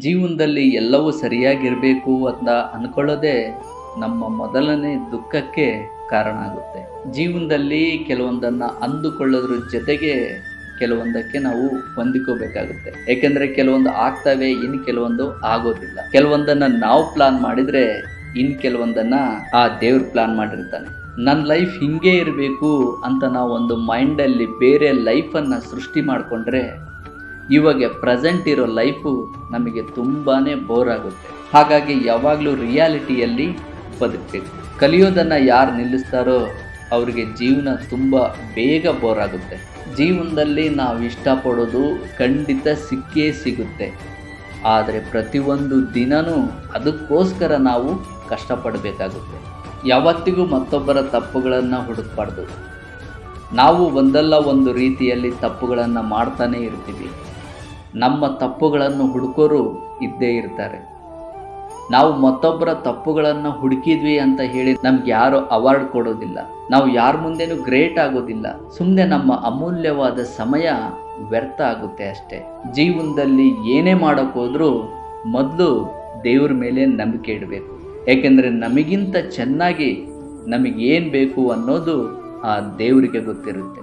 ಜೀವನದಲ್ಲಿ ಎಲ್ಲವೂ ಸರಿಯಾಗಿರಬೇಕು ಅಂತ ಅನ್ಕೊಳ್ಳೋದೇ ನಮ್ಮ ಮೊದಲನೇ ದುಃಖಕ್ಕೆ ಕಾರಣ ಆಗುತ್ತೆ. ಜೀವನದಲ್ಲಿ ಕೆಲವೊಂದನ್ನು ಅಂದುಕೊಳ್ಳೋದ್ರ ಜೊತೆಗೆ ಕೆಲವೊಂದಕ್ಕೆ ನಾವು ಹೊಂದಿಕೋಬೇಕಾಗುತ್ತೆ. ಯಾಕೆಂದರೆ ಕೆಲವೊಂದು ಆಗ್ತವೆ, ಇನ್ನು ಕೆಲವೊಂದು ಆಗೋದಿಲ್ಲ. ಕೆಲವೊಂದನ್ನು ನಾವು ಪ್ಲಾನ್ ಮಾಡಿದರೆ ಇನ್ನು ಕೆಲವೊಂದನ್ನು ಆ ದೇವ್ರು ಪ್ಲಾನ್ ಮಾಡಿರ್ತಾನೆ. ನನ್ನ ಲೈಫ್ ಹಿಂಗೆ ಇರಬೇಕು ಅಂತ ನಾವು ಒಂದು ಮೈಂಡಲ್ಲಿ ಬೇರೆ ಲೈಫನ್ನು ಸೃಷ್ಟಿ ಮಾಡಿಕೊಂಡ್ರೆ ಇವಾಗ ಪ್ರೆಸೆಂಟ್ ಇರೋ ಲೈಫು ನಮಗೆ ತುಂಬಾ ಬೋರ್ ಆಗುತ್ತೆ. ಹಾಗಾಗಿ ಯಾವಾಗಲೂ ರಿಯಾಲಿಟಿಯಲ್ಲಿ ಬದುಕಬೇಕು. ಕಲಿಯೋದನ್ನು ಯಾರು ನಿಲ್ಲಿಸ್ತಾರೋ ಅವರಿಗೆ ಜೀವನ ತುಂಬ ಬೇಗ ಬೋರ್ ಆಗುತ್ತೆ. ಜೀವನದಲ್ಲಿ ನಾವು ಇಷ್ಟಪಡೋದು ಖಂಡಿತ ಸಿಕ್ಕೇ ಸಿಗುತ್ತೆ. ಆದರೆ ಪ್ರತಿಯೊಂದು ದಿನವೂ ಅದಕ್ಕೋಸ್ಕರ ನಾವು ಕಷ್ಟಪಡಬೇಕಾಗುತ್ತೆ. ಯಾವತ್ತಿಗೂ ಮತ್ತೊಬ್ಬರ ತಪ್ಪುಗಳನ್ನು ಹುಡುಕಬಾರ್ದು. ನಾವು ಒಂದಲ್ಲ ಒಂದು ರೀತಿಯಲ್ಲಿ ತಪ್ಪುಗಳನ್ನು ಮಾಡ್ತಾನೇ ಇರ್ತೀವಿ. ನಮ್ಮ ತಪ್ಪುಗಳನ್ನು ಹುಡುಕೋರು ಇದ್ದೇ ಇರ್ತಾರೆ. ನಾವು ಮತ್ತೊಬ್ಬರ ತಪ್ಪುಗಳನ್ನು ಹುಡುಕಿದ್ವಿ ಅಂತ ಹೇಳಿ ನಮ್ಗೆ ಯಾರು ಅವಾರ್ಡ್ ಕೊಡೋದಿಲ್ಲ. ನಾವು ಯಾರ ಮುಂದೆನೂ ಗ್ರೇಟ್ ಆಗೋದಿಲ್ಲ. ಸುಮ್ಮನೆ ನಮ್ಮ ಅಮೂಲ್ಯವಾದ ಸಮಯ ವ್ಯರ್ಥ ಆಗುತ್ತೆ ಅಷ್ಟೇ. ಜೀವನದಲ್ಲಿ ಏನೇ ಮಾಡೋಕ್ಕೋದ್ರೂ ಮೊದಲು ದೇವ್ರ ಮೇಲೆ ನಂಬಿಕೆ ಇಡಬೇಕು. ಏಕೆಂದರೆ ನಮಗಿಂತ ಚೆನ್ನಾಗಿ ನಮಗೇನು ಬೇಕು ಅನ್ನೋದು ಆ ದೇವರಿಗೆ ಗೊತ್ತಿರುತ್ತೆ.